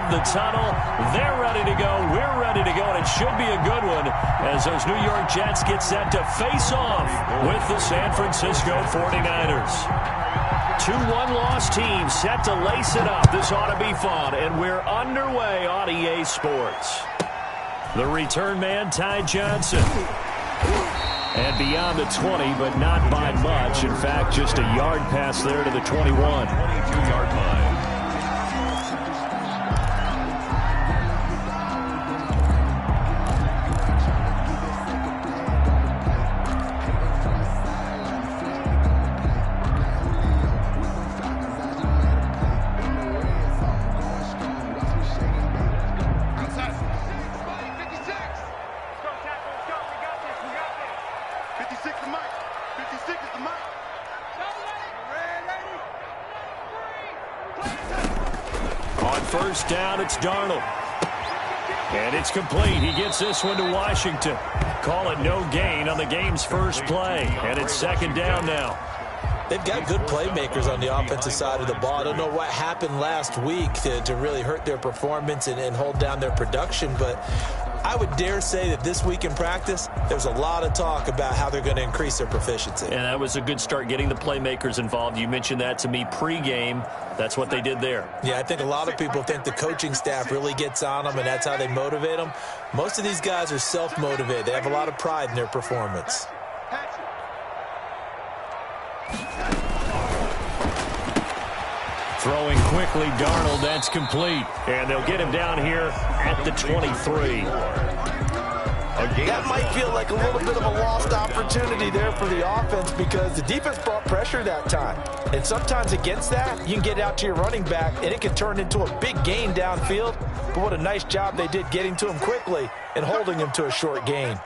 of the tunnel. They're ready to go. We're ready to go, and it should be a good one as those New York Jets get set to face off with the San Francisco 49ers. 2-1 loss teams set to lace it up. This ought to be fun, and we're underway on EA Sports. The return man, Ty Johnson. And beyond the 20, but not by much. In fact, just a yard pass there to the 21. 22-yard line. First down, it's Darnold. And it's complete. He gets this one to Washington. Call it no gain on the game's first play. And it's second down now. They've got good playmakers on the offensive side of the ball. I don't know what happened last week to really hurt their performance and hold down their production, but I would dare say that this week in practice, there's a lot of talk about how they're going to increase their proficiency. And that was a good start, getting the playmakers involved. You mentioned that to me pregame. That's what they did there. Yeah, I think a lot of people think the coaching staff really gets on them, and that's how they motivate them. Most of these guys are self-motivated. They have a lot of pride in their performance. Throwing quickly, Darnold, that's complete. And they'll get him down here at the 23. That might feel like a little bit of a lost opportunity there for the offense because the defense brought pressure that time. And sometimes against that, you can get out to your running back, and it can turn into a big gain downfield. But what a nice job they did getting to him quickly and holding him to a short gain.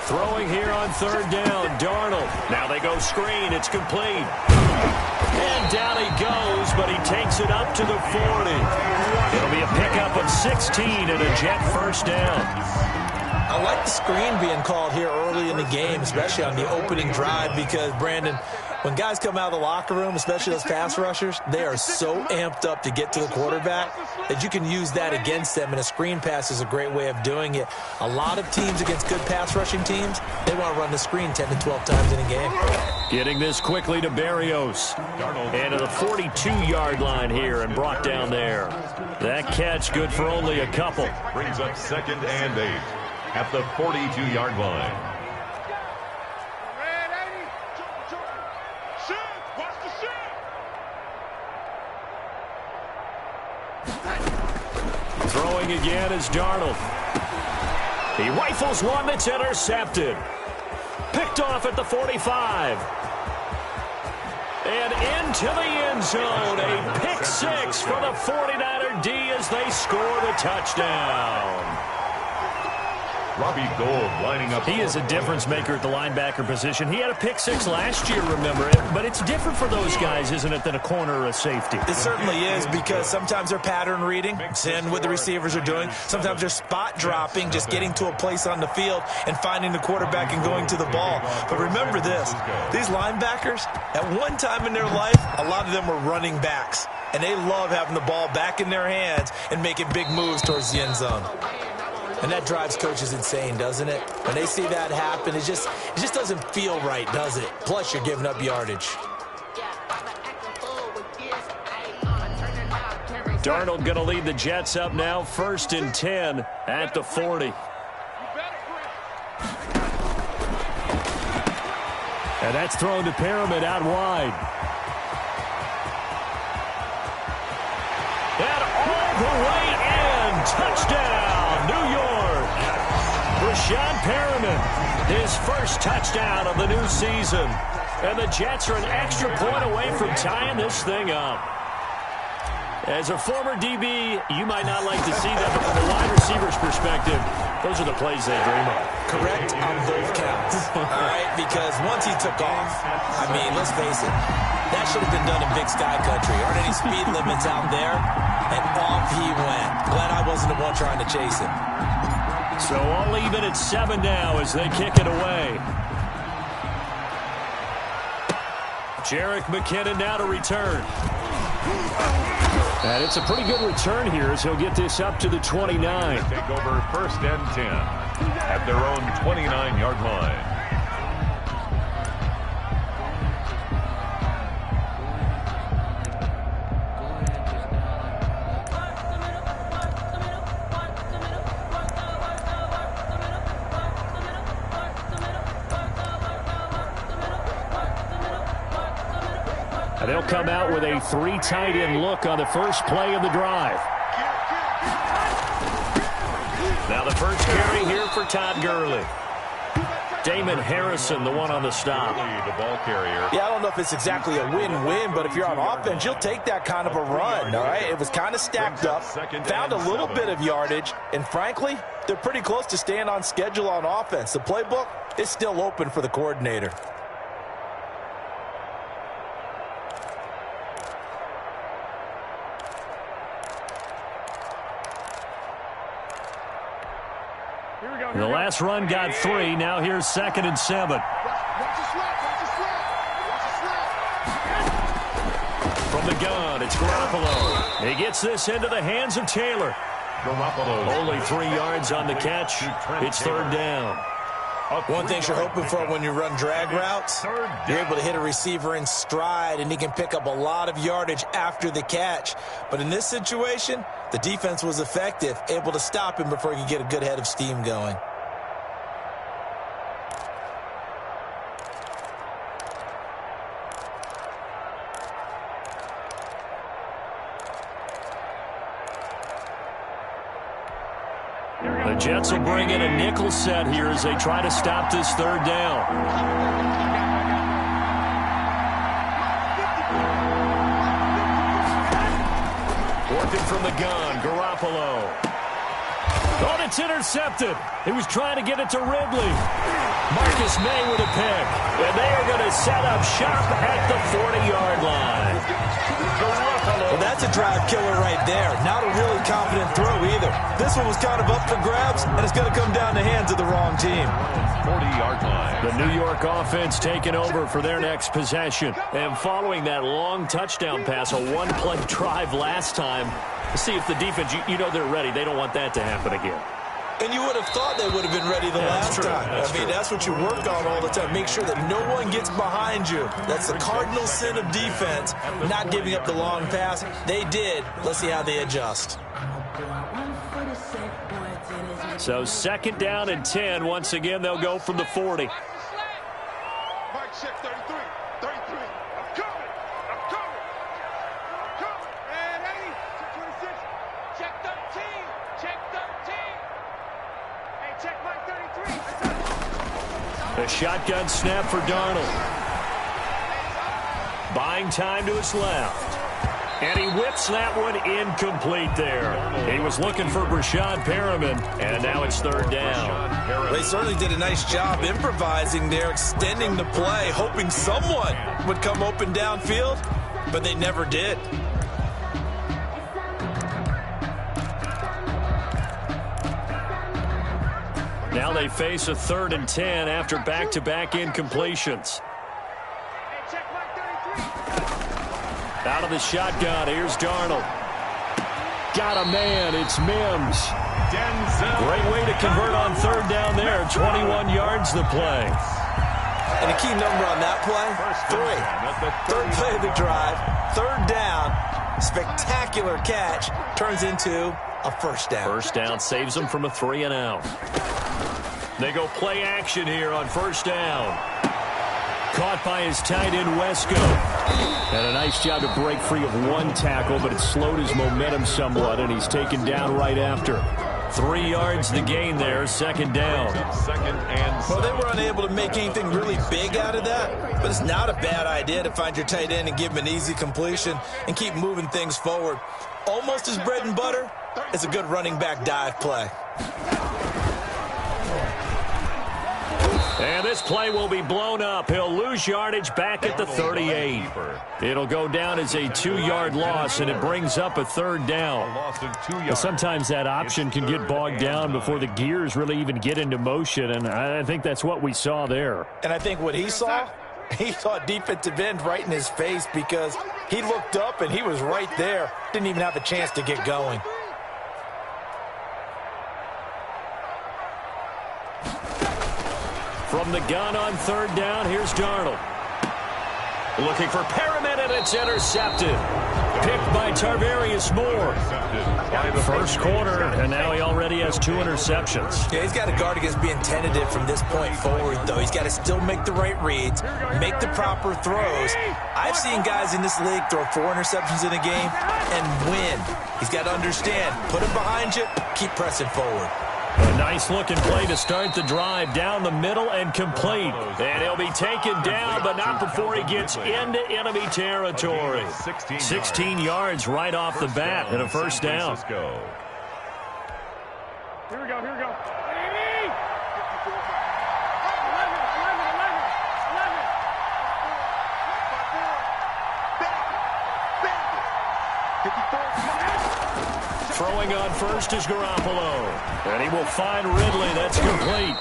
Throwing here on third down, Darnold. Now they go screen. It's complete. And down he goes, but he takes it up to the 40. It'll be a pickup of 16 and a Jet first down. I like the screen being called here early in the game, especially on the opening drive, because, Brandon, when guys come out of the locker room, especially those pass rushers, they are so amped up to get to the quarterback that you can use that against them, and a screen pass is a great way of doing it. A lot of teams against good pass rushing teams, they want to run the screen 10 to 12 times in a game. Getting this quickly to Berrios. And to the 42-yard line here and brought down there. That catch good for only a couple. Brings up 2nd and 8 at the 42-yard line. Throwing again is Darnold. He rifles one that's intercepted. Picked off at the 45. And into the end zone. A pick six for the 49er D as they score the touchdown. Robbie Gould lining up. He is a difference maker at the linebacker position. He had a pick six last year, remember. But it's different for those guys, isn't it, than a corner or a safety? It certainly is, because sometimes they're pattern reading, seeing what the receivers are doing. Sometimes they're spot dropping, just getting to a place on the field and finding the quarterback and going to the ball. But remember this, these linebackers, at one time in their life, a lot of them were running backs. And they love having the ball back in their hands and making big moves towards the end zone. And that drives coaches insane, doesn't it? When they see that happen, it just doesn't feel right, does it? Plus, you're giving up yardage. Darnold going to lead the Jets up now, 1st and 10 at the 40. And that's thrown to Pyramid out wide. And all the way in, touchdown, New York. Rashad Perriman, his first touchdown of the new season. And the Jets are an extra point away from tying this thing up. As a former DB, you might not like to see that, but from a wide receiver's perspective, those are the plays they dream of. Correct on both counts. All right, because once he took off, I mean, let's face it, that should have been done in Big Sky Country. Aren't any speed limits out there? And off he went. Glad I wasn't the one trying to chase him. So all even at 7 now as they kick it away. Jerick McKinnon now to return. And it's a pretty good return here as he'll get this up to the 29. Take over 1st and 10 at their own 29-yard line. They'll come out with a 3 tight end look on the first play of the drive. Now the first carry here for Todd Gurley. Damon Harrison, the one on the stop. The ball carrier. Yeah, I don't know if it's exactly a win-win, but if you're on offense, you'll take that kind of a run, all right? It was kind of stacked up, found a little bit of yardage, and frankly, they're pretty close to staying on schedule on offense. The playbook is still open for the coordinator. The last run got 3. Now here's 2nd and 7. From the gun, it's Garoppolo. He gets this into the hands of Taylor. Garoppolo. Only 3 yards on the catch. It's 3rd down. One thing you're hoping for when you run drag routes, you're able to hit a receiver in stride, and he can pick up a lot of yardage after the catch. But in this situation, the defense was effective, able to stop him before he could get a good head of steam going. The Jets will bring in a nickel set here as they try to stop this 3rd down. Working from the gun, Garoppolo. Oh, and it's intercepted. He was trying to get it to Ridley. Marcus May with a pick. And they are going to set up shop at the 40-yard line. Well, that's a drive killer right there. Not a really confident throw either. This one was kind of up for grabs, and it's going to come down the hands of the wrong team. 40-yard line. The New York offense taking over for their next possession. And following that long touchdown pass, a 1-play drive last time, see if the defense, you know they're ready. They don't want that to happen again. And you would have thought they would have been ready the last time. That's what you work on all the time. Make sure that no one gets behind you. That's the cardinal sin of defense, not giving up the long pass. They did. Let's see how they adjust. So 2nd down and 10. Once again, they'll go from the 40. Mike, check 33. 33. I'm coming. I'm coming. I'm coming. And 80. Check 26. Check 13. Check 13. Hey, check Mike 33. A shotgun snap for Darnold. Buying time to his left. And he whips that one incomplete there. He was looking for Brashad Perriman, and now it's 3rd down. They certainly did a nice job improvising there, extending the play, hoping someone would come open downfield, but they never did. Now they face a 3rd and 10 after back-to-back incompletions. Out of the shotgun, here's Darnold. Got a man, it's Mims. Great way to convert on 3rd down there. 21 yards the play. And a key number on that play, 3. 3rd play of the drive, 3rd down, spectacular catch, turns into a 1st down. 1st down saves them from a 3 and out. They go play action here on 1st down. Caught by his tight end, Wesco. And a nice job to break free of 1 tackle, but it slowed his momentum somewhat, and he's taken down right after. 3 yards the gain there, 2nd down. 2nd and 7. Well, they were unable to make anything really big out of that, but it's not a bad idea to find your tight end and give him an easy completion and keep moving things forward. Almost as bread and butter as a good running back dive play. And this play will be blown up. He'll lose yardage back at the 38. It'll go down as a 2-yard loss, and it brings up a 3rd down. Sometimes that option can get bogged down before the gears really even get into motion, and I think that's what we saw there. And I think what he saw defensive end right in his face, because He looked up, and he was right there. Didn't even have a chance to get going. From the gun on third down, here's Darnold. Looking for Perriman, and it's intercepted. Picked by Tarvarius Moore. First quarter, and now he already has 2 interceptions. Yeah, he's got to guard against being tentative from this point forward, though. He's got to still make the right reads, make the proper throws. I've seen guys in this league throw 4 interceptions in a game and win. He's got to understand, put him behind you, keep pressing forward. A nice-looking play to start the drive down the middle and complete. And he'll be taken down, but not before he gets into enemy territory. 16 yards right off the bat and a first down. Here we go, here we go. 11. Throwing on first is Garoppolo. And he will find Ridley. That's complete.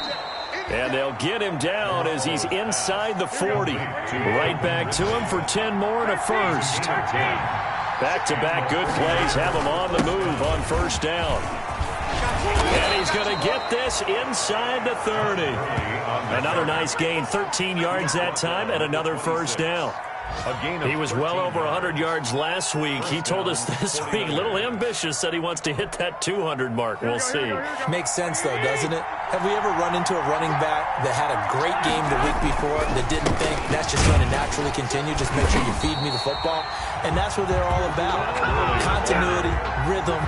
And they'll get him down as he's inside the 40. Right back to him for 10 more and a first. Back-to-back good plays have him on the move on first down. And he's going to get this inside the 30. Another nice gain, 13 yards that time, and another first down. He was well over 100 yards last week. He told us this week, a little ambitious, said he wants to hit that 200 mark. We'll see. Makes sense, though, doesn't it? Have we ever run into a running back that had a great game the week before that didn't think that's just going to naturally continue? Just make sure you feed me the football. And that's what they're all about. Continuity, rhythm,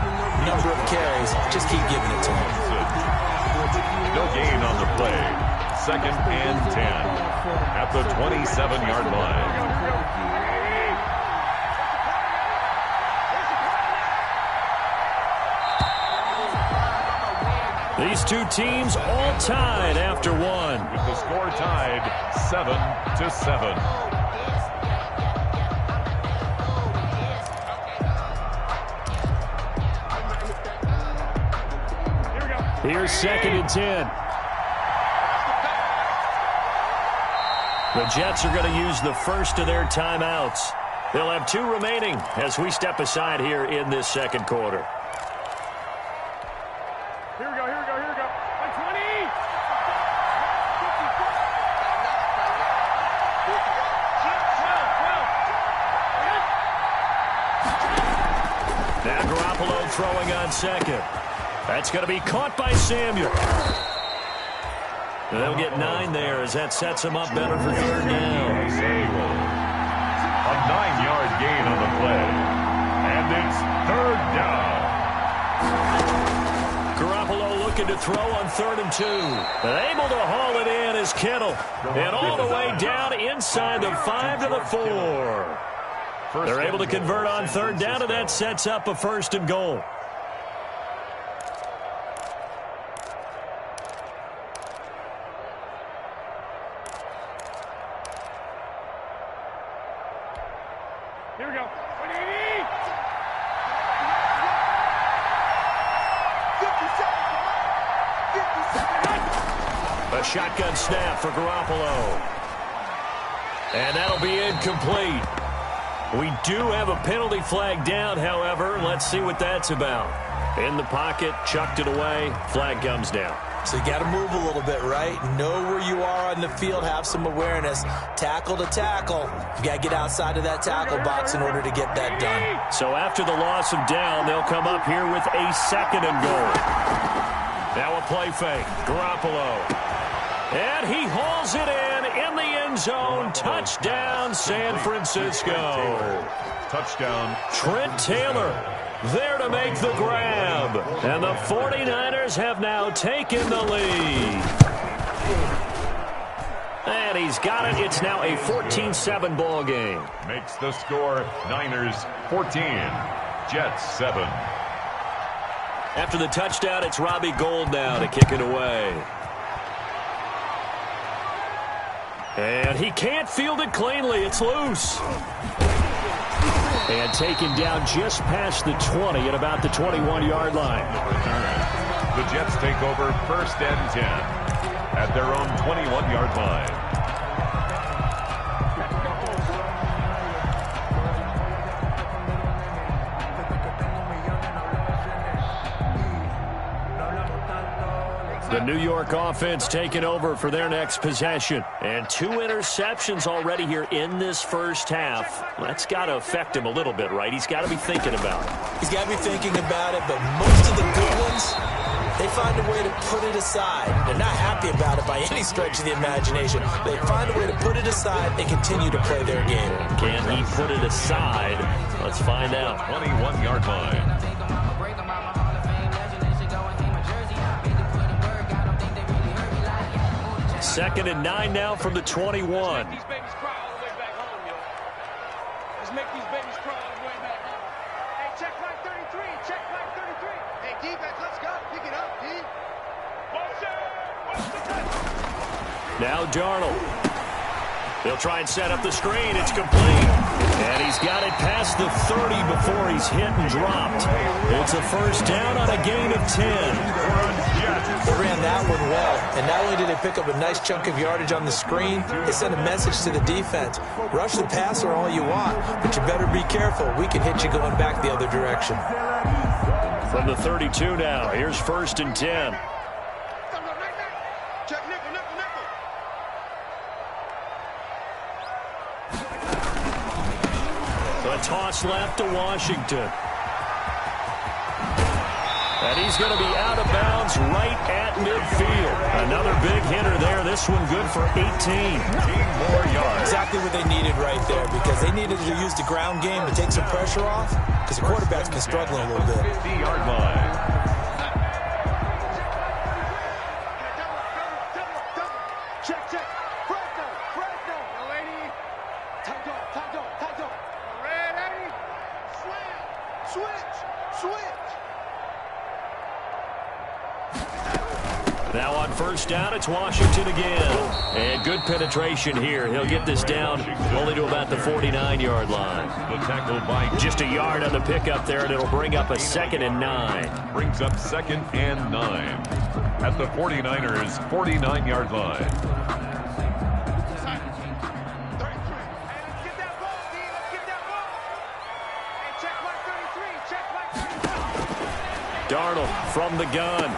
number of carries. Just keep giving it to him. No gain on the play. 2nd and 10 at the 27-yard line. These two teams all tied after one. With the score tied 7-7. Here's 2nd and 10. The Jets are going to use the first of their timeouts. They'll have 2 remaining as we step aside here in this second quarter. Here we go, here we go, here we go. 120! Now Garoppolo throwing on second. That's going to be caught by Samuel. They'll get 9 there as that sets them up better for third down. A 9-yard gain on the play. And it's third down. Garoppolo looking to throw on 3rd and 2. And able to haul it in is Kittle. And all the way down inside the 5 to the 4. They're able to convert on third down, and that sets up a 1st and goal. Here we go. 180! A shotgun snap for Garoppolo. And that'll be incomplete. We do have a penalty flag down, however. Let's see what that's about. In the pocket, chucked it away, flag comes down. So you got to move a little bit, right? Know where you are on the field, have some awareness. Tackle to tackle. You got to get outside of that tackle box in order to get that done. So after the loss of down, they'll come up here with a 2nd and goal. Now a play fake. Garoppolo. And he hauls it in the end zone. Touchdown, San Francisco. Touchdown. Trent Taylor there to make the grab. And the 49ers have now taken the lead. And he's got it. It's now a 14-7 ball game. Makes the score Niners 14, Jets 7. After the touchdown, it's Robbie Gould now to kick it away. And he can't field it cleanly. It's loose. And taken down just past the 20 at about the 21-yard line. The Jets take over 1st and 10 at their own 21-yard line. The New York offense taking over for their next possession. And 2 interceptions already here in this first half. That's got to affect him a little bit, right? He's got to be thinking about it. He's got to be thinking about it, but most of the good ones, they find a way to put it aside. They're not happy about it by any stretch of the imagination. They find a way to put it aside and continue to play their game. Can he put it aside? Let's find out. 21-yard line. Second and 9 now from the 21. Let's make these babies cry all the way back home, yo. Let's make these babies cry all the way back home. Hey, check flag 33. Check flag 33. Hey, defense, let's go. Pick it up, D. Now Darnold. He'll try and set up the screen. It's complete. And he's got it past the 30 before he's hit and dropped. It's a first down on a gain of 10. They ran that one well. And not only did they pick up a nice chunk of yardage on the screen, they sent a message to the defense. Rush the passer all you want, but you better be careful. We can hit you going back the other direction. From the 32 now, here's first and 10. Check nickel, nickel, nickel. A toss left to Washington. And he's going to be out of bounds right at midfield. Another big hitter there. This one good for 18. 18 more yards. Exactly what they needed right there, because they needed to use the ground game to take some pressure off, because the quarterback's been struggling a little bit. 50-yard line. Check, check. Fresno, Fresno. Yo, lady. Tight dog, tight dog, tight dog. Ready? Slam. Switch, switch. Now on first down, it's Washington again. And good penetration here. He'll get this down only to about the 49-yard line. The tackle by Just a yard on the pickup there, and it'll bring up a second and 9. brings up second and 9 at the 49ers' 49-yard line. Darnold from the gun.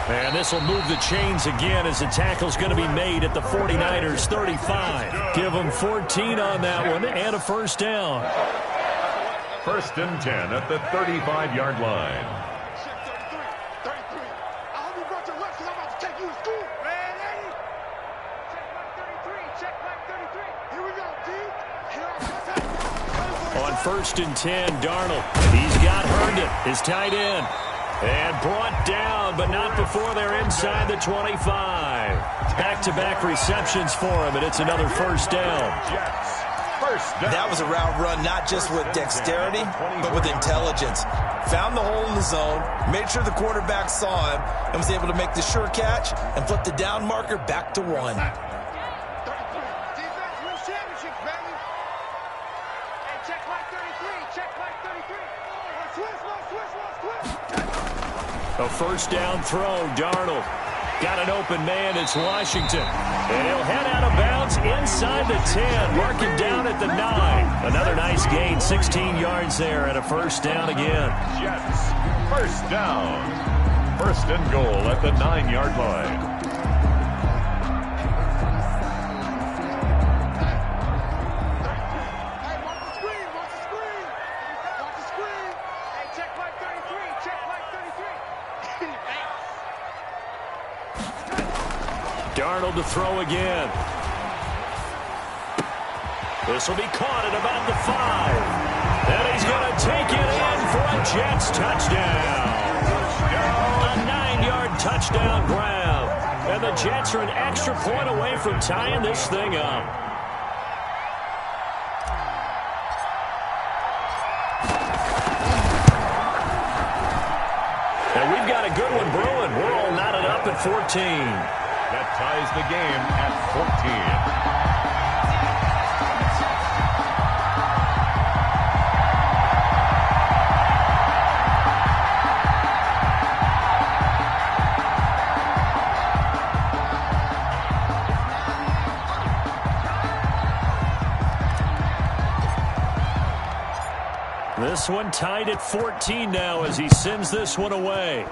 And this will move the chains again as the tackle's going to be made at the 49ers' 35. Give them 14 on that one and a first down. First and 10 at the 35-yard line. Check 33, 33. I hope you brought your left because I'm about to take you to school. Ready? Check flag 33, check flag 33. Here we go, D. Here I come. On first and 10, Darnold. He's got Herndon, his tight end. And brought down, but not before they're inside the 25. Back-to-back receptions for him, and it's another first down. Jets. First down. That was a route run not just with dexterity, but with intelligence. Found the hole in the zone, made sure the quarterback saw him, and was able to make the sure catch and flip the down marker back to 1. 33. Defense wins championships, baby. Hey, check flag 33, check flag 33. Switch, switch, switch. A first down throw, Darnold. Got an open man, it's Washington. And he'll head out of bounds inside the 10, marking down at the 9. Another nice gain, 16 yards there, and a first down again. Jets. First down. First and goal at the 9-yard line. Darnold to throw again. This will be caught at about the 5. And he's going to take it in for a Jets touchdown. A 9-yard touchdown grab. And the Jets are an extra point away from tying this thing up. And we've got a good one brewing. We're all knotted up at 14. That ties the game at 14. This one tied at 14 now as he sends this one away.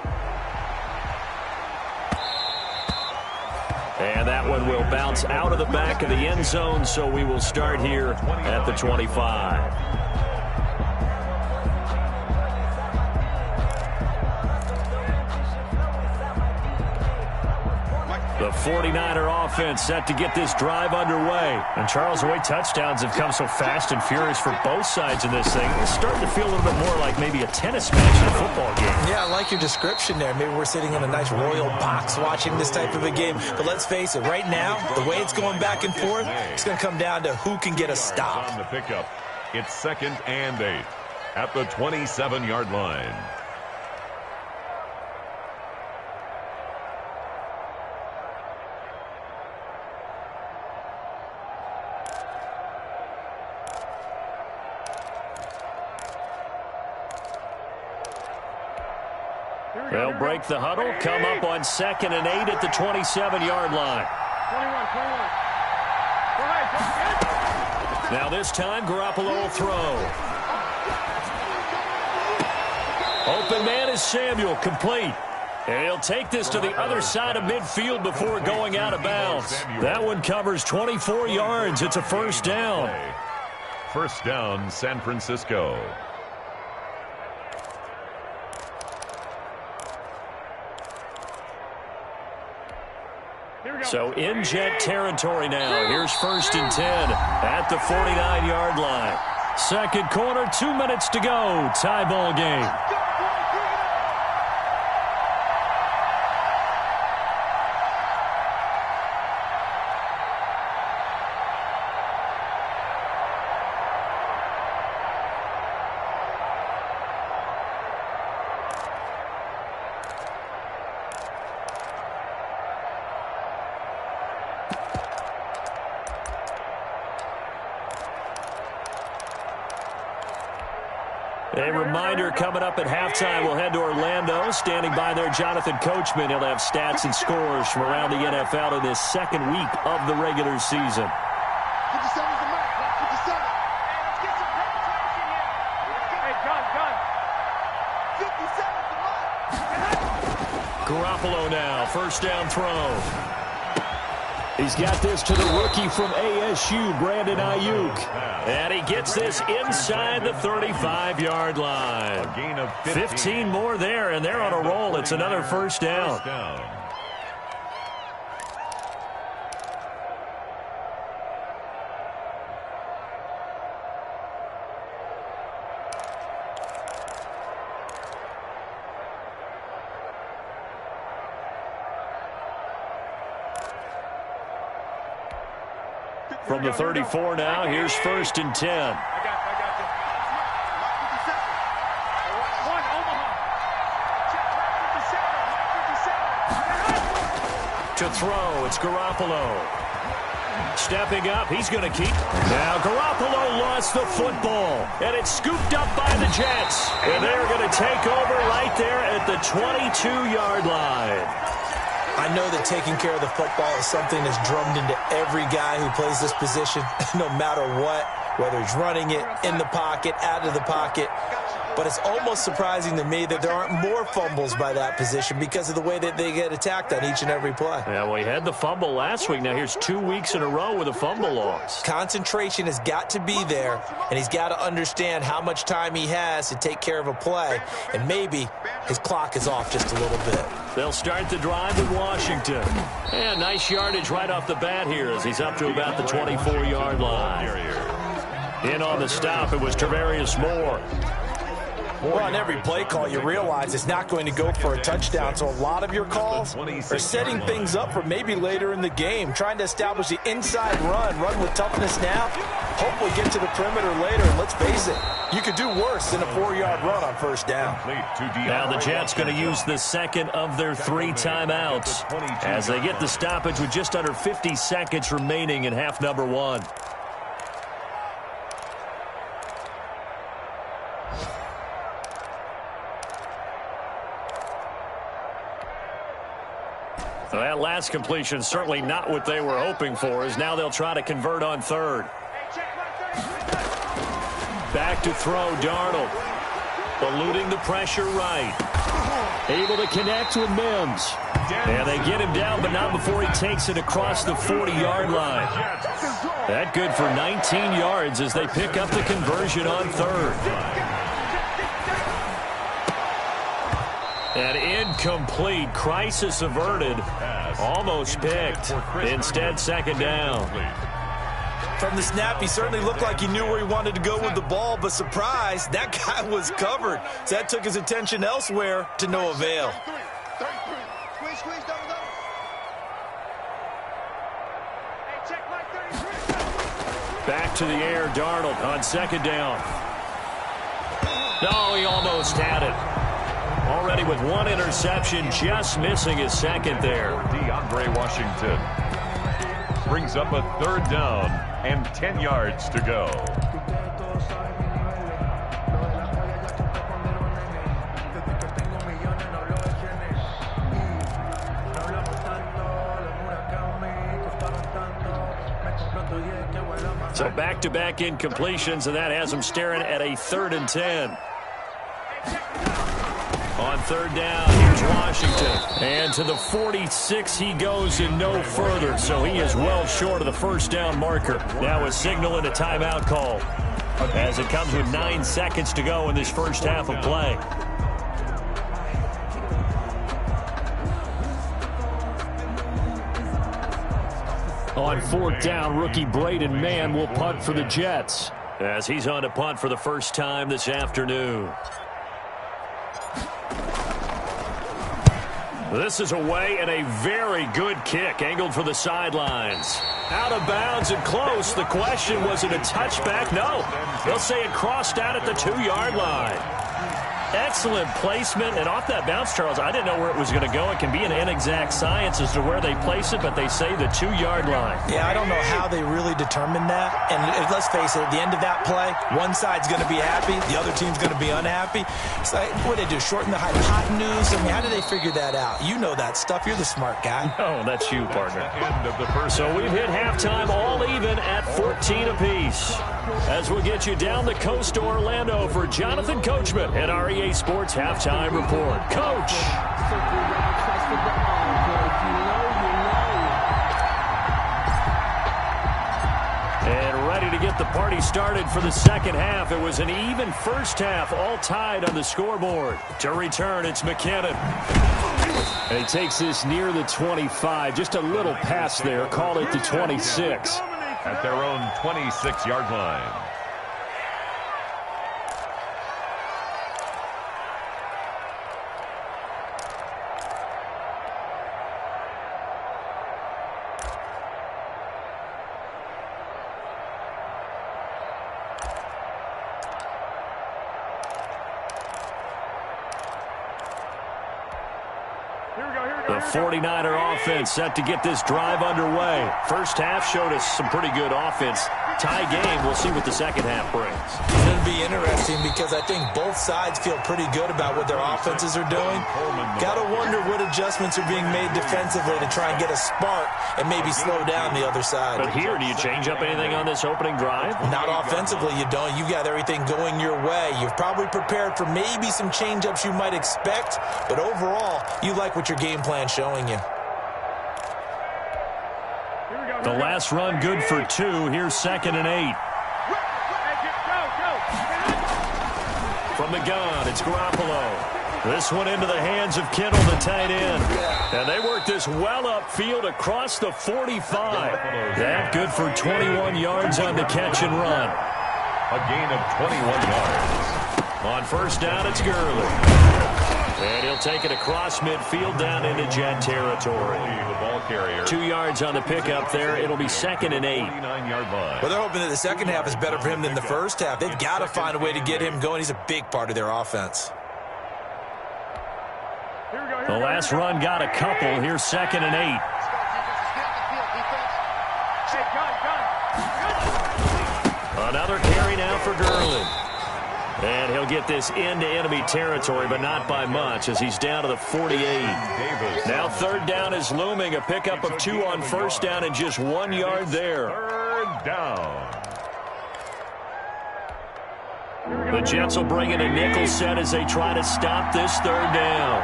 And that one will bounce out of the back of the end zone, so we will start here at the 25. The 49er offense set to get this drive underway. And Charles, the way touchdowns have come so fast and furious for both sides in this thing, it's starting to feel a little bit more like maybe a tennis match in a football game. Yeah, I like your description there. Maybe we're sitting in a nice royal box watching this type of a game. But let's face it, right now, the way it's going back and forth, it's going to come down to who can get a stop. On the pickup, it's 2nd and 8 at the 27-yard line. They'll break the huddle, come up on 2nd and 8 at the 27-yard line. 21. Now this time, Garoppolo will throw. Open man is Samuel, complete. And he'll take this to the other side of midfield before going out of bounds. That one covers 24 yards. It's a first down. First down, San Francisco. So in Jet territory now. Here's 1st and 10 at the 49-yard line. Second quarter, 2 minutes to go. Tie ball game. A reminder coming up at halftime, we'll head to Orlando. Standing by there, Jonathan Coachman. He'll have stats and scores from around the NFL in this second week of the regular season. 57 is the mark. 57. Hey, let's get some penetration here. Hey, gun. 57 is the mark. Garoppolo now, first down throw. He's got this to the rookie from ASU, Brandon Ayuk. And he gets this inside the 35-yard line. A gain of 15 more there, and they're on a roll. It's another first down. From the 34 now, here's 1st and 10. I got you. One, Omaha. Check 57. To throw, it's Garoppolo. Stepping up, he's going to keep. Now Garoppolo lost the football, and it's scooped up by the Jets. And they're going to take over right there at the 22-yard line. I know that taking care of the football is something that's drummed into every guy who plays this position, no matter what, whether he's running it, in the pocket, out of the pocket. But it's almost surprising to me that there aren't more fumbles by that position because of the way that they get attacked on each and every play. Yeah, well, he had the fumble last week. Now here's 2 weeks in a row with a fumble loss. Concentration has got to be there, and he's got to understand how much time he has to take care of a play, and maybe his clock is off just a little bit. They'll start the drive with Washington. And nice yardage right off the bat here as he's up to about the 24-yard line. In on the stop, it was Tarvarius Moore. Well, on every play call, you realize it's not going to go for a touchdown, so a lot of your calls are setting things up for maybe later in the game, trying to establish the inside run with toughness now, hopefully get to the perimeter later, and let's face it, you could do worse than a 4-yard run on first down. Now the Jets going to use the second of their 3 timeouts as they get the stoppage with just under 50 seconds remaining in half number 1. Well, that last completion certainly not what they were hoping for, as now they'll try to convert on 3rd. Back to throw, Darnold. Eluding the pressure right. Able to connect with Mims. And they get him down, but not before he takes it across the 40-yard line. That good for 19 yards as they pick up the conversion on third. An incomplete, crisis averted, almost picked. Instead, second down. From the snap, he certainly looked like he knew where he wanted to go with the ball, but surprise, that guy was covered. So that took his attention elsewhere to no avail. Squeeze, double. Hey, check my 33. Back to the air, Darnold on second down. No, he almost had it. Already with one interception, just missing his second there. DeAndre Washington brings up a third down and 10 yards to go. So back-to-back incompletions, and that has him staring at a 3rd and 10. On third down, here's Washington. And to the 46 he goes and no further. So he is well short of the first down marker. Now a signal and a timeout call, as it comes with 9 seconds to go in this first half of play. On fourth down, rookie Braden Mann will punt for the Jets, as he's on to punt for the first time this afternoon. This is away, and a very good kick angled for the sidelines. Out of bounds and close. The question, was it a touchback? No. They'll say it crossed out at the 2-yard line. Excellent placement, and off that bounce, Charles, I didn't know where it was going to go. It can be an inexact science as to where they place it, but they say the 2-yard line. Yeah, I don't know how they really determined that. And let's face it, at the end of that play, one side's going to be happy, the other team's going to be unhappy. It's like, what do they do, shorten the hypotenuse? I mean, how do they figure that out? You know that stuff. You're the smart guy. Oh, that's you, partner. So we've hit halftime all even at 14 apiece. As we'll get you down the coast to Orlando for Jonathan Coachman and our EA Sports Halftime Report. Coach. And ready to get the party started for the second half. It was an even first half, all tied on the scoreboard. To return, it's McKinnon. And he takes this near the 25. Just a little pass there. Call it the 26. At their own 26-yard line. The 49er offense set to get this drive underway. First half showed us some pretty good offense. Tie game. We'll see what the second half brings. It'll be interesting because I think both sides feel pretty good about what their offenses are doing. Got to wonder what adjustments are being made defensively to try and get a spark and maybe slow down the other side. But here, do you change up anything on this opening drive? Not offensively, you don't. You got everything going your way. You've probably prepared for maybe some change-ups you might expect, but overall, you like what your game plan's showing you. The last run good for 2. Here's 2nd and 8. From the gun, it's Garoppolo. This one into the hands of Kittle, the tight end. And they work this well upfield across the 45. That good for 21 yards on the catch and run. A gain of 21 yards. On first down, it's Gurley. And he'll take it across midfield down into Jet territory. The ball carrier. 2 yards on the pickup there. It'll be 2nd and 8. 49-yard line. Well, they're hoping that the second half is better for him than the first half. They've got to find a way to get him going. He's a big part of their offense. The last run got a couple. Here's 2nd and 8. Another carry now for Gurley. And he'll get this into enemy territory, but not by much, as he's down to the 48. Now third down is looming. A pickup of 2 on first down and just 1 yard there. Third down. The Jets will bring in a nickel set as they try to stop this third down.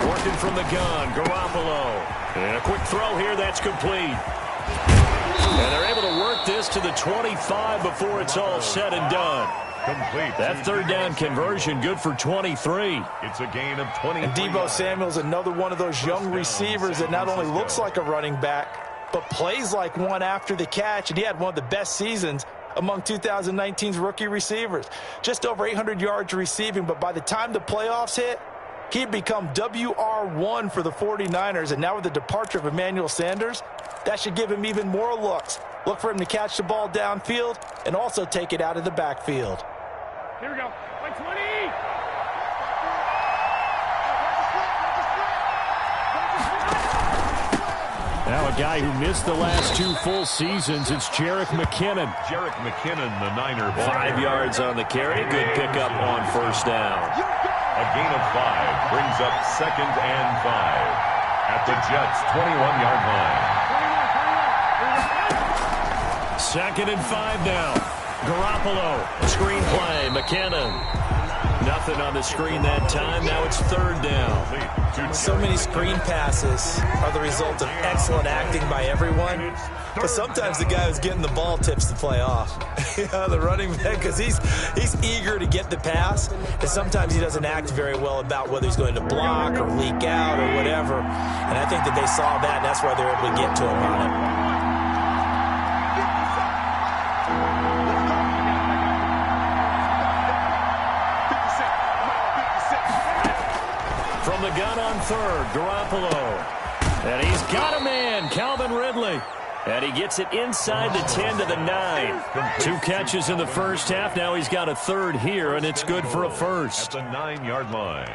Working from the gun, Garoppolo. And a quick throw here, that's complete. And they're able to work this to the 25 before it's all said and done. Complete. That third down conversion good for 23. It's a gain of 20. And Deebo Samuel's another one of those young receivers that not only looks like a running back, but plays like one after the catch. And he had one of the best seasons among 2019's rookie receivers. Just over 800 yards receiving, but by the time the playoffs hit, he'd become WR1 for the 49ers. And now with the departure of Emmanuel Sanders, that should give him even more looks. Look for him to catch the ball downfield and also take it out of the backfield. Here we go. By 20. Now a guy who missed the last 2 full seasons, it's Jerick McKinnon. Jerick McKinnon, the Niner ball. 5 yards on the carry. Good pickup on first down. A gain of 5 brings up 2nd and 5 at the Jets' 21-yard line. 2nd and 5 now. Garoppolo, screen play, McKinnon. Nothing on the screen that time. Now it's 3rd down. So many screen passes are the result of excellent acting by everyone. But sometimes the guy who's getting the ball tips the play off. The running back, because he's eager to get the pass. And sometimes he doesn't act very well about whether he's going to block or leak out or whatever. And I think that they saw that, and that's why they're able to get to him on it. From the gun on 3rd, Garoppolo. And he's got a man, Calvin Ridley. And he gets it inside the 10 to the 9. 2 catches in the first half. Now he's got a 3rd here, and it's good for a first. At the 9-yard line.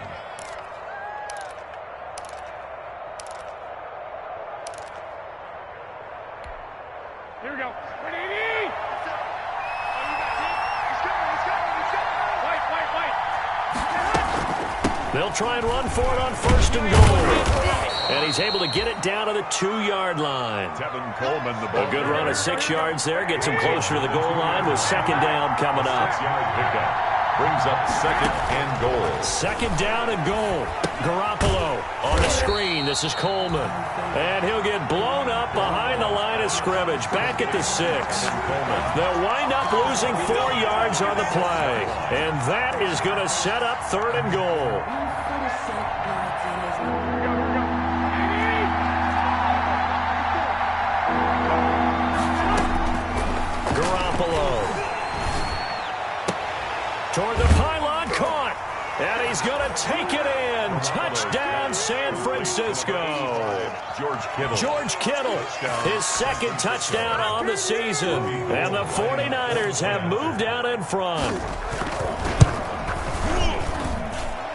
Here we go. 180. White. They'll try and run for it on 1st and goal. And he's able to get it down to the 2-yard line. Tevin Coleman, the ball. A good run of 6 yards there. Gets him closer to the goal line with 2nd down coming up. 6-yard pickup. Brings up 2nd and goal. 2nd down and goal. Garoppolo on the screen. This is Coleman. And he'll get blown up behind the line of scrimmage. Back at the 6. They'll wind up losing 4 yards on the play. And that is going to set up 3rd and goal. Garoppolo. Toward the pylon, caught. And he's going to take it in. Touchdown, San Francisco. George Kittle, his 2nd touchdown on the season. And the 49ers have moved out in front.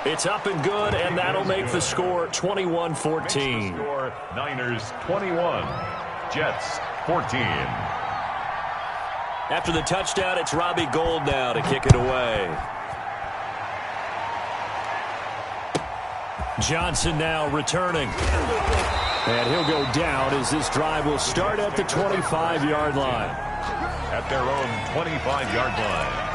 It's up and good, and that'll make the score 21-14. Score Niners 21, Jets 14. After the touchdown, it's Robbie Gould now to kick it away. Johnson now returning. And he'll go down as this drive will start at the 25-yard line. At their own 25-yard line.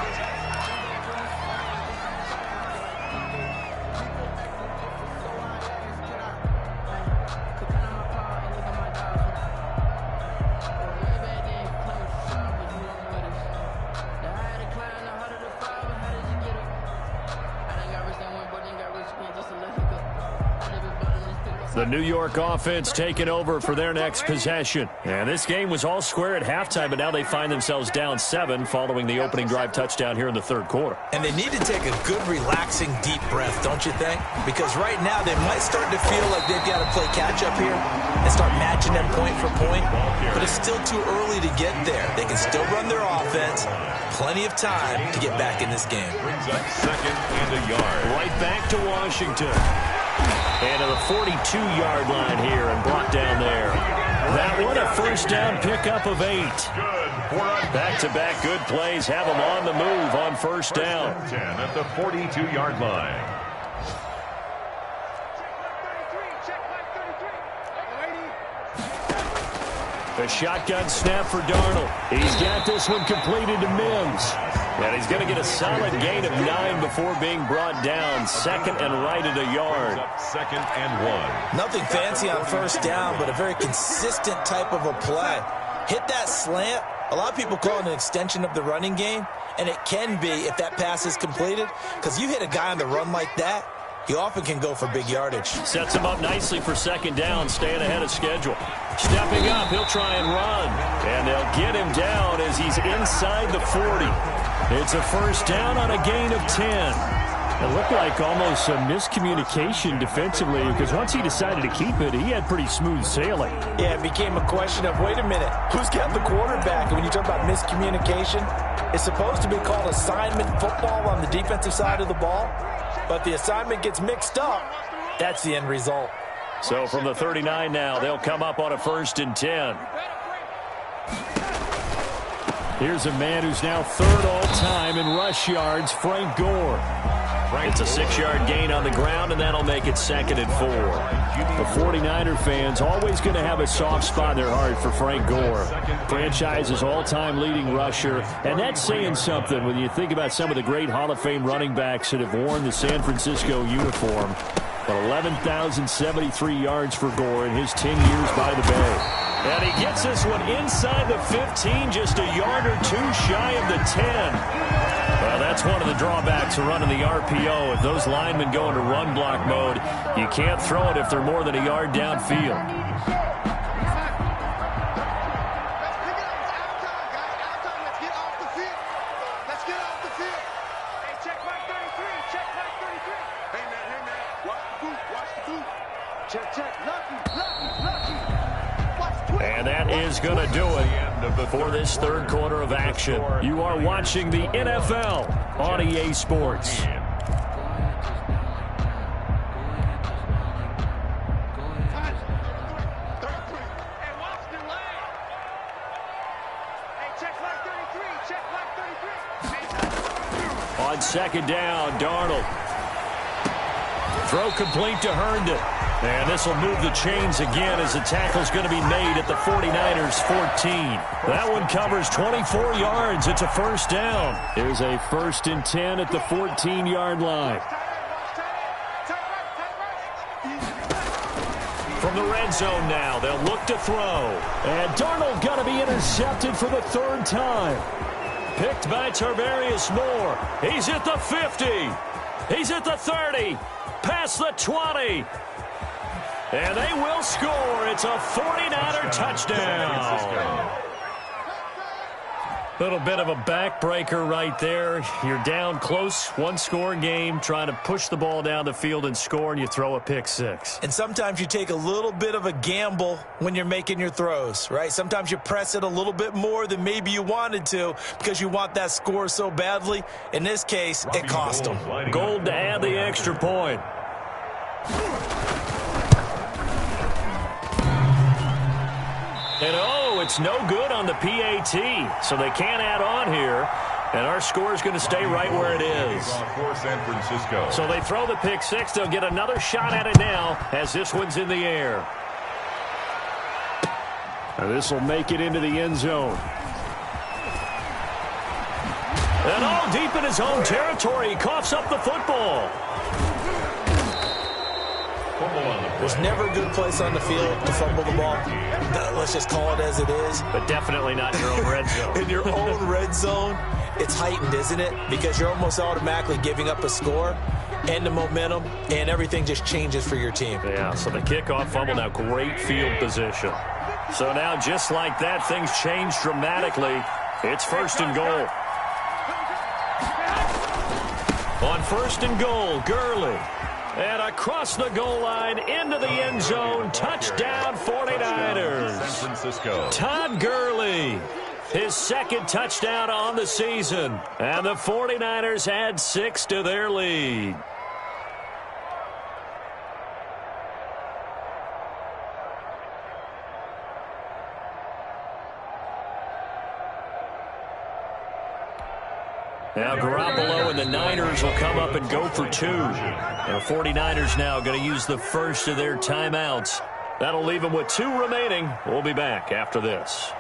The New York offense taking over for their next possession. And this game was all square at halftime, but now they find themselves down 7 following the opening drive touchdown here in the 3rd quarter. And they need to take a good, relaxing, deep breath, don't you think? Because right now they might start to feel like they've got to play catch-up here and start matching them point for point. But it's still too early to get there. They can still run their offense. Plenty of time to get back in this game. Brings up 2nd and a yard. Right back to Washington. And to the 42-yard line here and brought down there. That one, a first down pickup of 8. Back-to-back good plays have them on the move on first down. 10 at the 42-yard line. A shotgun snap for Darnold. He's got this one completed to Mims. And he's going to get a solid gain of 9 before being brought down. Second and right at a yard. Second and 1. Nothing fancy on first down, but a very consistent type of a play. Hit that slant. A lot of people call it an extension of the running game, and it can be if that pass is completed, because you hit a guy on the run like that, he often can go for big yardage. Sets him up nicely for second down, staying ahead of schedule. Stepping up, he'll try and run. And they'll get him down as he's inside the 40. It's a first down on a gain of 10. It looked like almost a miscommunication defensively, because once he decided to keep it, he had pretty smooth sailing. Yeah, it became a question of, wait a minute, who's got the quarterback? And when you talk about miscommunication, it's supposed to be called assignment football on the defensive side of the ball, but the assignment gets mixed up. That's the end result. So from the 39 now, they'll come up on a first and 10. Here's a man who's now third all-time in rush yards, Frank Gore. It's a 6-yard gain on the ground, and that'll make it second and 4. The 49er fans always going to have a soft spot in their heart for Frank Gore. Franchise's all-time leading rusher, and that's saying something when you think about some of the great Hall of Fame running backs that have worn the San Francisco uniform. But 11,073 yards for Gore in his 10 years by the Bay. And he gets this one inside the 15, just a yard or two shy of the 10. Well, that's one of the drawbacks of running the RPO. If those linemen go into run block mode, you can't throw it if they're more than a yard downfield. And that is going to do it for this third quarter of action. You are watching the NFL on EA Sports. On second down, Darnold. Throw complete to Herndon. And this will move the chains again as the tackle's going to be made at the 49ers 14. That one covers 24 yards. It's a first down. Here's a first and 10 at the 14-yard line. From the red zone now, they'll look to throw. And Darnold going to be intercepted for the third time. Picked by Tarvarius Moore. He's at the 50. He's at the 30. Past the 20. And they will score. It's a 49er touchdown. Little bit of a backbreaker right there. You're down close, one-score game, trying to push the ball down the field and score, and you throw a pick six. And sometimes you take a little bit of a gamble when you're making your throws, right? Sometimes you press it a little bit more than maybe you wanted to because you want that score so badly. In this case, it cost them. Gold to add the extra point. And oh, it's no good on the PAT, so they can't add on here. And our score is going to stay right where it is. For San Francisco. So they throw the pick six. They'll get another shot at it now as this one's in the air. And this will make it into the end zone. And all deep in his own territory, he coughs up the football. There's never a good place on the field to fumble the ball. Let's just call it as it is. But definitely not in your own red zone. In your own red zone, it's heightened, isn't it? Because you're almost automatically giving up a score and the momentum, and everything just changes for your team. Yeah, so the kickoff fumble, now great field position. So now just like that, things change dramatically. It's first and goal. On first and goal, Gurley. And across the goal line, into the end zone, touchdown 49ers. San Francisco. Todd Gurley, his second touchdown on the season. And the 49ers add 6 to their lead. Now Garoppolo and the Niners will come up and go for 2. And the 49ers now going to use the first of their timeouts. That'll leave them with 2 remaining. We'll be back after this.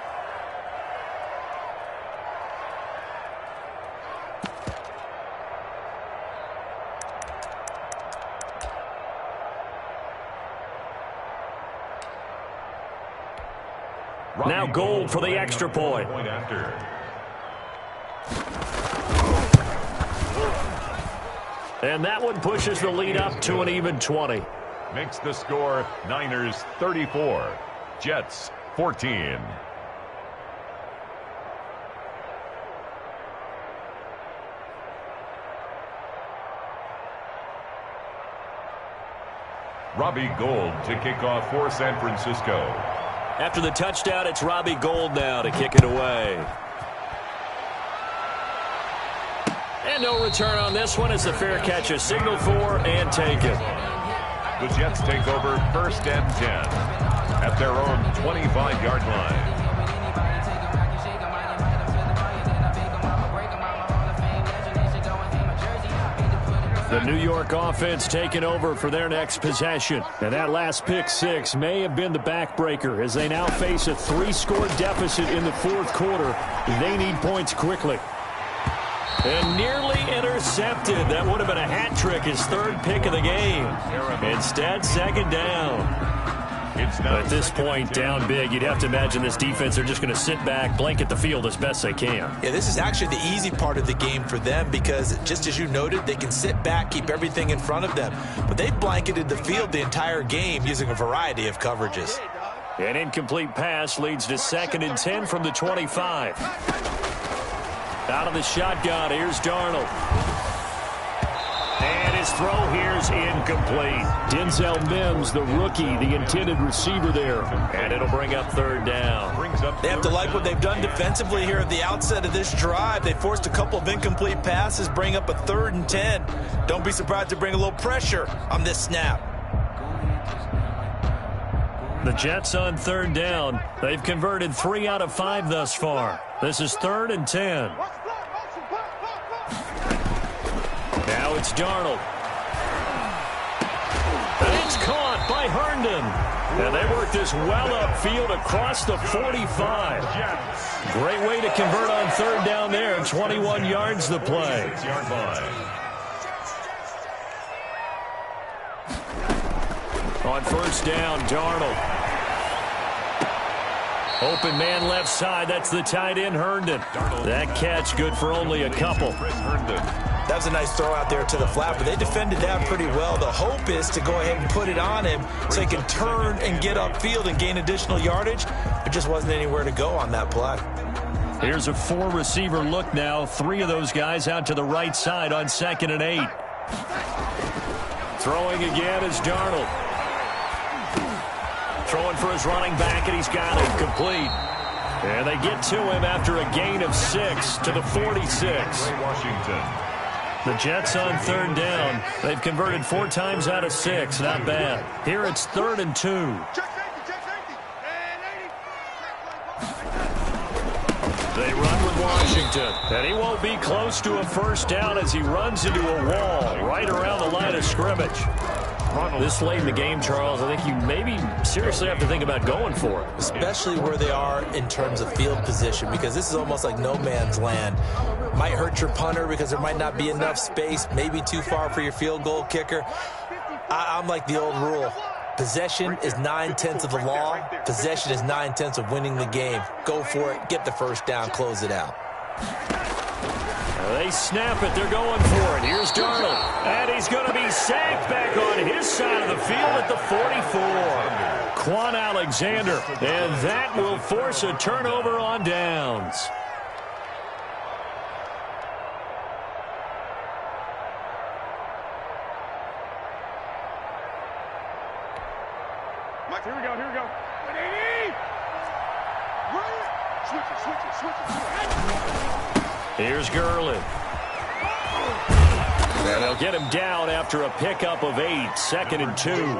Now Gold for the extra point. And that one pushes the lead up to an even 20. Makes the score Niners 34, Jets 14. Robbie Gould to kick off for San Francisco. After the touchdown, it's Robbie Gould now to kick it away. And no return on this one as the fair catch is signaled for and taken. The Jets take over 1st and 10 at their own 25-yard line. The New York offense taking over for their next possession. And that last pick six may have been the backbreaker as they now face a 3-score deficit in the 4th quarter. They need points quickly. And nearly intercepted. That would have been a hat trick, his 3rd pick of the game. Instead, 2nd down. At this point, down big, you'd have to imagine this defense are just going to sit back, blanket the field as best they can. Yeah, this is actually the easy part of the game for them because, just as you noted, they can sit back, keep everything in front of them. But they've blanketed the field the entire game using a variety of coverages. An incomplete pass leads to 2nd and 10 from the 25. Out of the shotgun, here's Darnold. And his throw here's incomplete. Denzel Mims, the rookie, the intended receiver there. And it'll bring up 3rd down. They have to like what they've done defensively here at the outset of this drive. They forced a couple of incomplete passes, bring up a 3rd and 10. Don't be surprised to bring a little pressure on this snap. The Jets on 3rd down. They've converted 3 out of 5 thus far. This is 3rd and 10. Now it's Darnold. And it's caught by Herndon. And they work this well upfield across the 45. Great way to convert on 3rd down there. 21 yards the play. On 1st down, Darnold. Open man left side. That's the tight end, Herndon. That catch good for only a couple. That was a nice throw out there to the flat, but they defended that pretty well. The hope is to go ahead and put it on him so he can turn and get upfield and gain additional yardage. There just wasn't anywhere to go on that play. Here's a 4-receiver look now. 3 of those guys out to the right side on 2nd and 8. Throwing again is Darnold. Throwing for his running back, and he's got it complete. And they get to him after a gain of 6 to the 46. The Jets on 3rd down. They've converted 4 times out of 6. Not bad. Here it's 3rd and 2. They run with Washington. And he won't be close to a 1st down as he runs into a wall right around the line of scrimmage. This late in the game, Charles, I think you maybe seriously have to think about going for it. Especially where they are in terms of field position, because this is almost like no man's land. Might hurt your punter because there might not be enough space, maybe too far for your field goal kicker. I'm like the old rule. Possession is 9/10 of the law. Possession is 9/10 of winning the game. Go for it. Get the 1st down. Close it out. They snap it. They're going for it. Here's Darnold. And he's going to be sacked back on his side of the field at the 44. Quan Alexander. And that will force a turnover on downs. Mike, here we go. Switch it. Here's Gurley. And they'll get him down after a pickup of 8. 2nd and 2.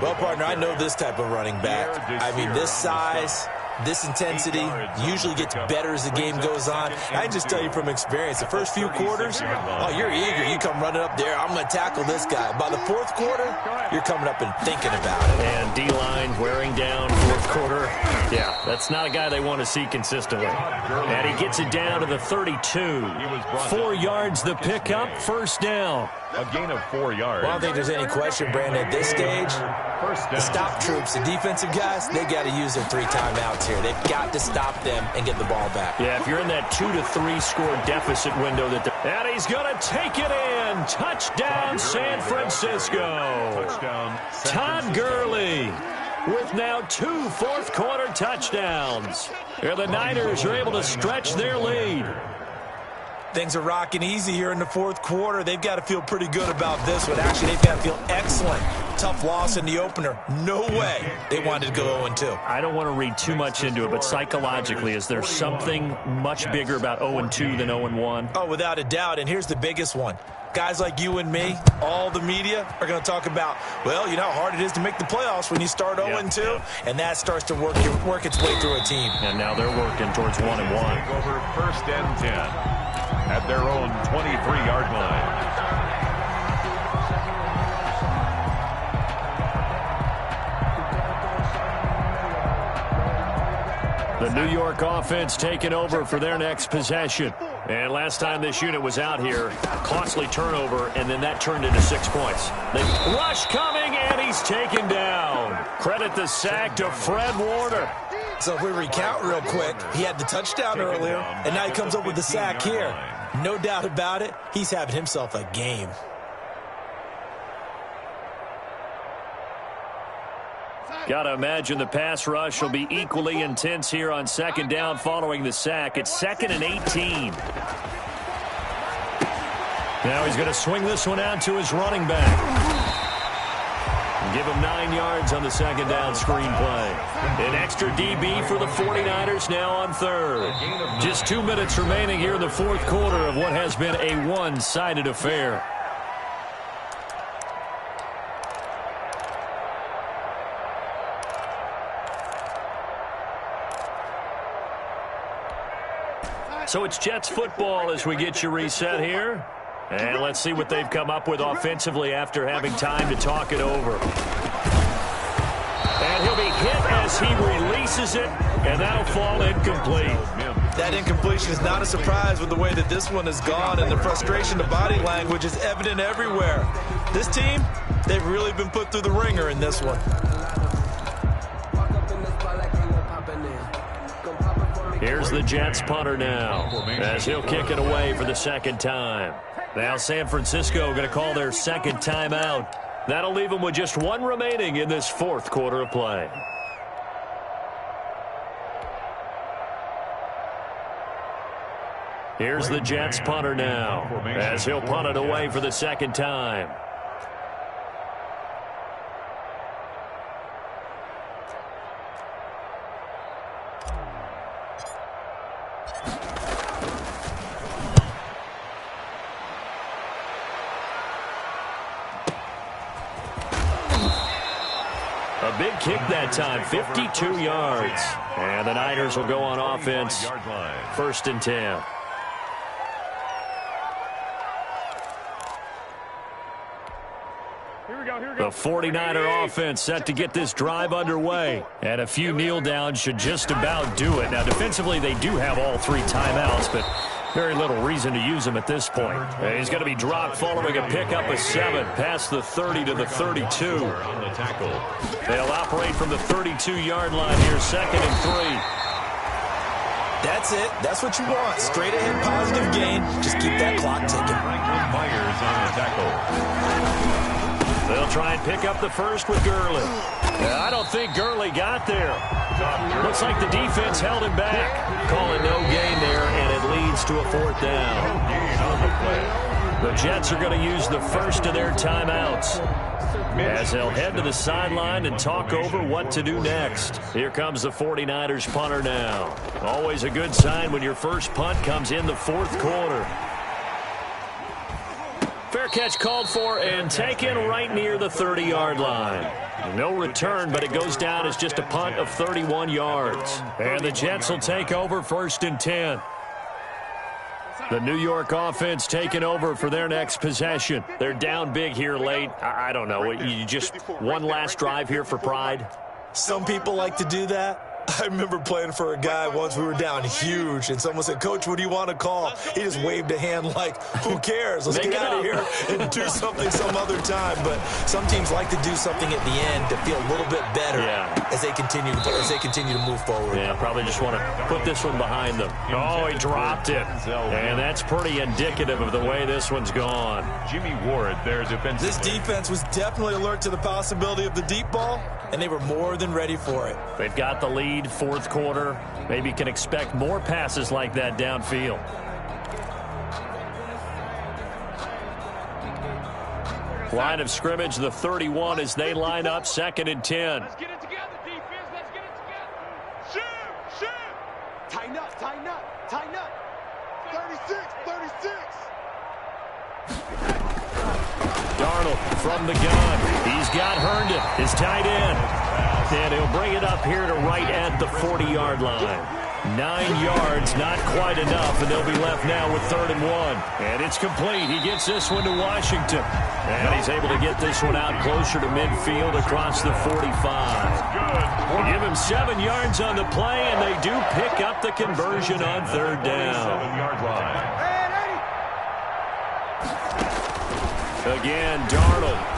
Well, partner, I know this type of running back. I mean, this size, This intensity usually gets better as the game goes on. I can just tell you from experience, the first few quarters, oh, you're eager. You come running up there, I'm going to tackle this guy. By the fourth quarter, you're coming up and thinking about it. And D-line wearing down fourth quarter. Yeah, that's not a guy they want to see consistently. And he gets it down to the 32. 4 yards the pickup, first down. A gain of 4 yards. Well, I don't think there's any question, Brandon, at this stage, the stop troops, the defensive guys, they got to use their 3 timeouts here. They've got to stop them and get the ball back. Yeah, if you're in that 2 to 3 score deficit window, and he's going to take it in. Touchdown, San Francisco. Touchdown, Todd Gurley with now 2 fourth-quarter touchdowns. And the Niners are able to stretch their lead. Things are rocking easy here in the fourth quarter. They've got to feel pretty good about this one. Actually, they've got to feel excellent. Tough loss in the opener. No way they wanted to go 0-2. I don't want to read too much into it, but psychologically, is there something much bigger about 0-2 than 0-1? Oh, without a doubt, and here's the biggest one. Guys like you and me, all the media, are going to talk about, well, you know how hard it is to make the playoffs when you start 0-2, and that starts to work its way through a team. And now they're working towards 1-1. Over first and 10 at their own 23-yard line. The New York offense taking over for their next possession. And last time this unit was out here, costly turnover, and then that turned into 6 points. The rush coming, and he's taken down. Credit the sack to Fred Warner. So if we recount real quick, he had the touchdown earlier, and now he comes up with the sack here. No doubt about it, he's having himself a game. Got to imagine the pass rush will be equally intense here on second down following the sack. It's 2nd and 18. Now he's going to swing this one out to his running back. Give him 9 yards on the second down screen play. An extra DB for the 49ers now on third. Just 2 minutes remaining here in the fourth quarter of what has been a one-sided affair. So it's Jets football as we get you reset here. And let's see what they've come up with offensively after having time to talk it over. And he'll be hit as he releases it, and that'll fall incomplete. That incompletion is not a surprise with the way that this one has gone, and the frustration, the body language is evident everywhere. This team, they've really been put through the ringer in this one. Here's the Jets punter now, as he'll kick it away for the second time. Now San Francisco going to call their second timeout. That'll leave them with just 1 remaining in this fourth quarter of play. Here's the Jets punter now, as he'll punt it away for the second time. A big kick that time, 52 yards. And the Niners will go on offense, 1st and 10. The 49er offense set to get this drive underway. And a few kneel downs should just about do it. Now, defensively, they do have all 3 timeouts, but very little reason to use him at this point. And he's going to be dropped following a pickup of 7 past the 30 to the 32. On the tackle. They'll operate from the 32-yard line here, 2nd and 3. That's it. That's what you want. Straight ahead, positive gain. Just keep that clock ticking. Franklin Myers on the tackle. They'll try and pick up the first with Gurley. I don't think Gurley got there. Looks like the defense held him back. Calling no gain there, and it leads to a 4th down. The Jets are going to use the first of their timeouts, as they'll head to the sideline and talk over what to do next. Here comes the 49ers punter now. Always a good sign when your first punt comes in the fourth quarter. Fair Fair catch called for and taken right near the 30-yard line. No return, but it goes down as just a punt of 31 yards. And the Jets will take over 1st and 10. The New York offense taking over for their next possession. They're down big here late. I don't know. You just one last drive here for pride? Some people like to do that. I remember playing for a guy once. We were down huge, and someone said, "Coach, what do you want to call?" He just waved a hand like, "Who cares? Let's get out of here and do something some other time." But some teams like to do something at the end to feel a little bit better as they continue to move forward. Yeah, probably just want to put this one behind them. Oh, he dropped it, and that's pretty indicative of the way this one's gone. Jimmy Ward, their defense. This defense was definitely alert to the possibility of the deep ball, and they were more than ready for it. They've got the lead. 4th quarter. Maybe you can expect more passes like that downfield. Line of scrimmage, the 31 as they line up 2nd and 10. Let's get it together, defense. Let's get it together. Shoot, shoot. Tighten up, tighten up, tighten up. 36, 36. Darnold from the gun. He's got Herndon, his tight end. And he'll bring it up here to right at the 40-yard line. 9 yards, not quite enough, and they'll be left now with 3rd and 1. And it's complete. He gets this one to Washington. And he's able to get this one out closer to midfield across the 45. We'll give him 7 yards on the play, and they do pick up the conversion on 3rd down. 7-yard line. Again, Darnold.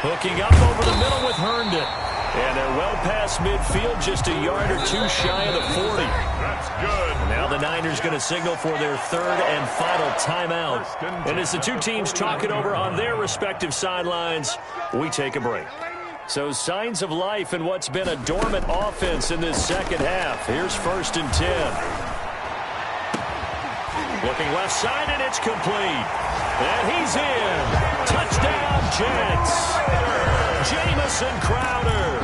Hooking up over the middle with Herndon. And they're well past midfield, just a yard or two shy of the 40. That's good. Now the Niners going to signal for their 3rd and final timeout. And as the two teams talk it over on their respective sidelines, we take a break. So signs of life in what's been a dormant offense in this second half. Here's 1st and 10. Looking left side, and it's complete. And he's in. Touchdown, Jets. Jamison Crowder,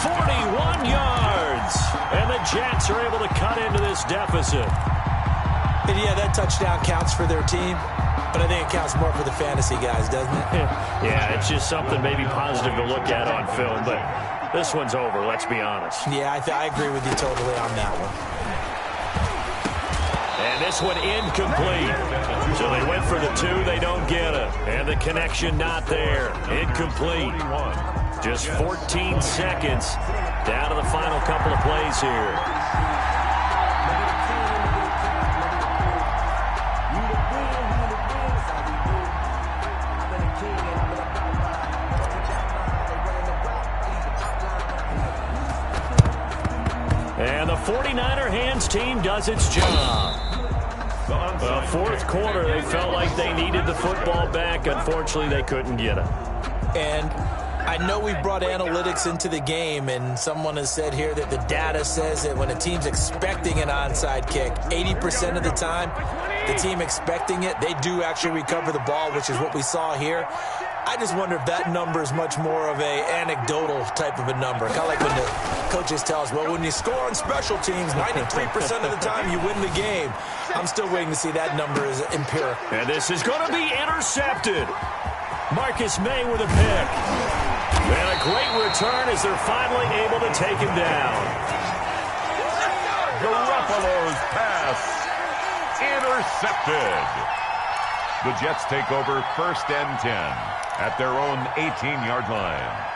41 yards. And the Jets are able to cut into this deficit. And yeah, that touchdown counts for their team, but I think it counts more for the fantasy guys, doesn't it? Yeah, it's just something maybe positive to look at on film, but this one's over, let's be honest. Yeah, I agree with you totally on that one. And this one incomplete. So they went for the 2, they don't get it. And the connection not there. Incomplete. Just 14 seconds down to the final couple of plays here. And the 49er hands team does its job. The 4th quarter, they felt like they needed the football back. Unfortunately, they couldn't get it. And I know we've brought analytics into the game, and someone has said here that the data says that when a team's expecting an onside kick, 80% of the time, the team expecting it, they do actually recover the ball, which is what we saw here. I just wonder if that number is much more of a anecdotal type of a number. Kind of like when the coaches tell us, well, when you score on special teams, 93% of the time you win the game. I'm still waiting to see that number is empirical. And this is going to be intercepted. Marcus May with a pick. And a great return as they're finally able to take him down. Garoppolo's pass intercepted. The Jets take over 1st and 10 at their own 18-yard line.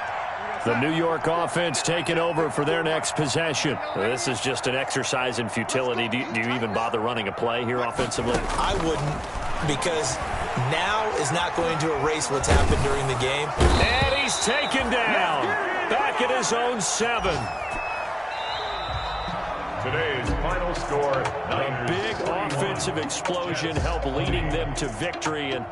The New York offense taking over for their next possession. This is just an exercise in futility. Do you even bother running a play here offensively? I wouldn't, because now is not going to erase what's happened during the game. And he's taken down. Back at his own 7. Today's final score, A big offensive explosion helped leading them to victory. And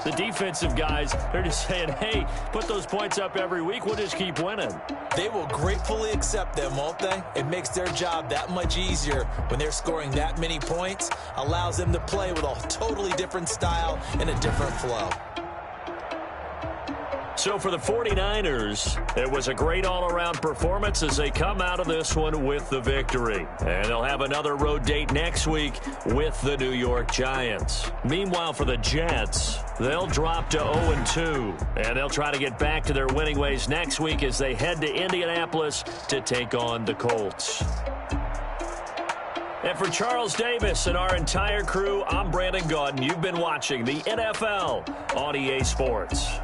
the defensive guys, they're just saying, hey, put those points up every week. We'll just keep winning. They will gratefully accept them, won't they? It makes their job that much easier when they're scoring that many points. Allows them to play with a totally different style and a different flow. So for the 49ers, it was a great all-around performance as they come out of this one with the victory. And they'll have another road date next week with the New York Giants. Meanwhile, for the Jets, they'll drop to 0-2. And they'll try to get back to their winning ways next week as they head to Indianapolis to take on the Colts. And for Charles Davis and our entire crew, I'm Brandon Gaudin. You've been watching the NFL on EA Sports.